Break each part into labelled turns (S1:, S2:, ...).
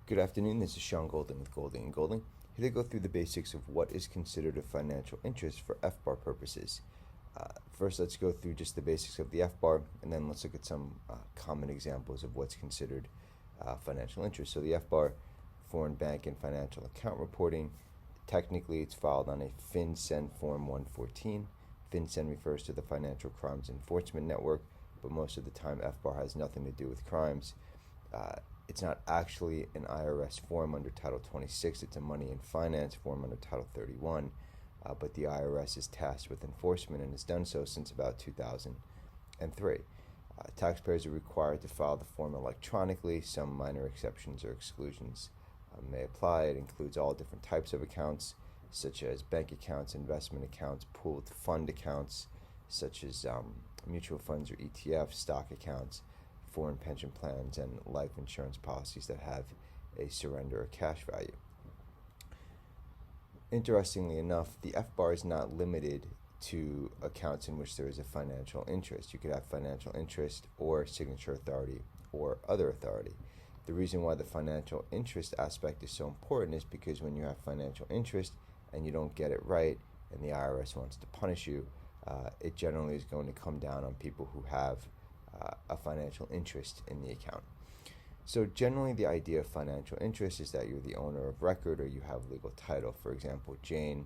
S1: Good afternoon, this is Sean Golding with Golding & Golding, here to go through the basics of what is considered a financial interest for FBAR purposes. First, let's go through just the basics of the FBAR, and then let's look at some common examples of what's considered financial interest. So the FBAR, Foreign Bank and Financial Account Reporting, technically it's filed on a FinCEN Form 114. FinCEN refers to the Financial Crimes Enforcement Network, but most of the time FBAR has nothing to do with crimes. It's not actually an IRS form under Title 26, it's a money and finance form under Title 31, but the IRS is tasked with enforcement and has done so since about 2003. Taxpayers are required to file the form electronically. Some minor exceptions or exclusions may apply. It includes all different types of accounts, such as bank accounts, investment accounts, pooled fund accounts, such as mutual funds or ETFs, stock accounts, foreign pension plans, and life insurance policies that have a surrender or cash value. Interestingly enough, the FBAR is not limited to accounts in which there is a financial interest. You could have financial interest or signature authority or other authority. The reason why the financial interest aspect is so important is because when you have financial interest and you don't get it right and the IRS wants to punish you, it generally is going to come down on people who have a financial interest in the account. So generally the idea of financial interest is that you're the owner of record or you have legal title. For example, Jane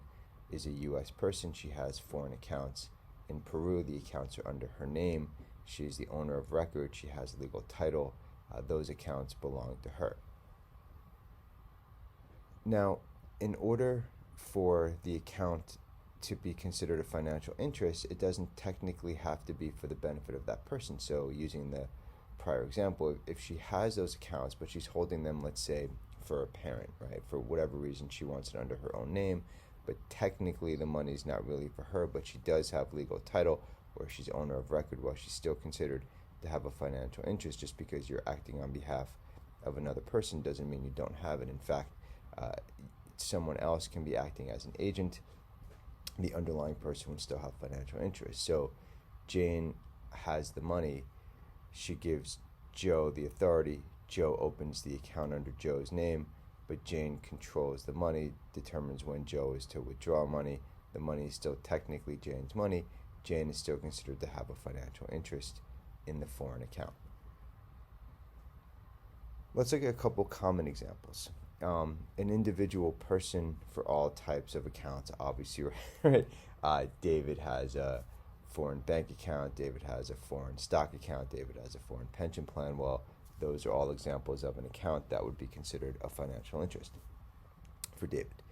S1: is a U.S. person. She has foreign accounts in Peru. The accounts are under her name. She is the owner of record. She has legal title. Those accounts belong to her. Now, in order for the account to be considered a financial interest, it doesn't technically have to be for the benefit of that person. So using the prior example, if she has those accounts, but she's holding them, let's say, for a parent, right? For whatever reason, she wants it under her own name, but technically the money's not really for her, but she does have legal title, or she's owner of record, while she's still considered to have a financial interest. Just because you're acting on behalf of another person doesn't mean you don't have it. In fact, someone else can be acting as an agent. The underlying person would still have financial interest. So Jane has the money. She gives Joe the authority. Joe opens the account under Joe's name, but Jane controls the money, determines when Joe is to withdraw money. The money is still technically Jane's money. Jane is still considered to have a financial interest in the foreign account. Let's look at a couple common examples. An individual person for all types of accounts, obviously, right? David has a foreign bank account, David has a foreign stock account, David has a foreign pension plan. Well, those are all examples of an account that would be considered a financial interest for David.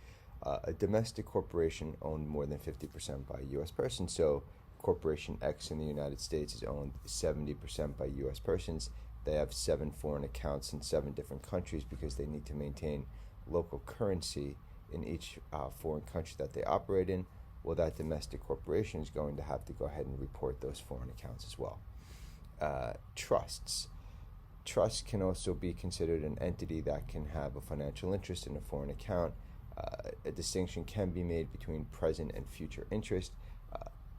S1: A domestic corporation owned more than 50% by a U.S. person, so Corporation X in the United States is owned 70% by U.S. persons. They have 7 foreign accounts in 7 different countries because they need to maintain local currency in each foreign country that they operate in. Well, that domestic corporation is going to have to go ahead and report those foreign accounts as well. Trusts. Trusts can also be considered an entity that can have a financial interest in a foreign account. A distinction can be made between present and future interest.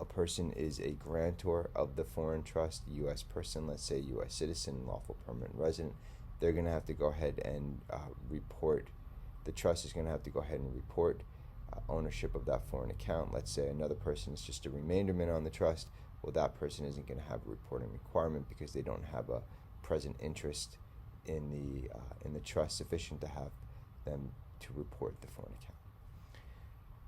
S1: A person is a grantor of the foreign trust, U.S. person, let's say U.S. citizen, lawful permanent resident. They're going to have to go ahead and report, the trust is going to have to go ahead and report ownership of that foreign account. Let's say another person is just a remainderman on the trust. Well, that person isn't going to have a reporting requirement because they don't have a present interest in the trust sufficient to have them to report the foreign account.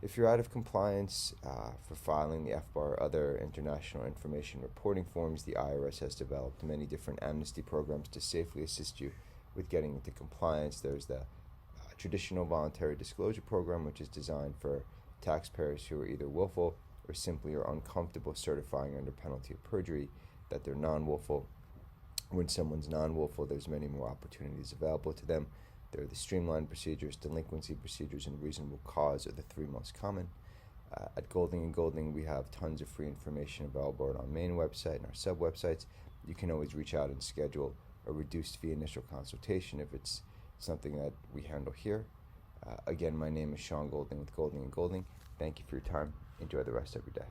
S1: If you're out of compliance for filing the FBAR or other international information reporting forms, the IRS has developed many different amnesty programs to safely assist you with getting into compliance. There's the traditional voluntary disclosure program, which is designed for taxpayers who are either willful or simply are uncomfortable certifying under penalty of perjury that they're non-willful. When someone's non-willful, there's many more opportunities available to them. There are the streamlined procedures, delinquency procedures, and reasonable cause are the 3 most common. At Golding & Golding, we have tons of free information available on our main website and our sub-websites. You can always reach out and schedule a reduced fee initial consultation if it's something that we handle here. Again, my name is Sean Golding with Golding & Golding. Thank you for your time. Enjoy the rest of your day.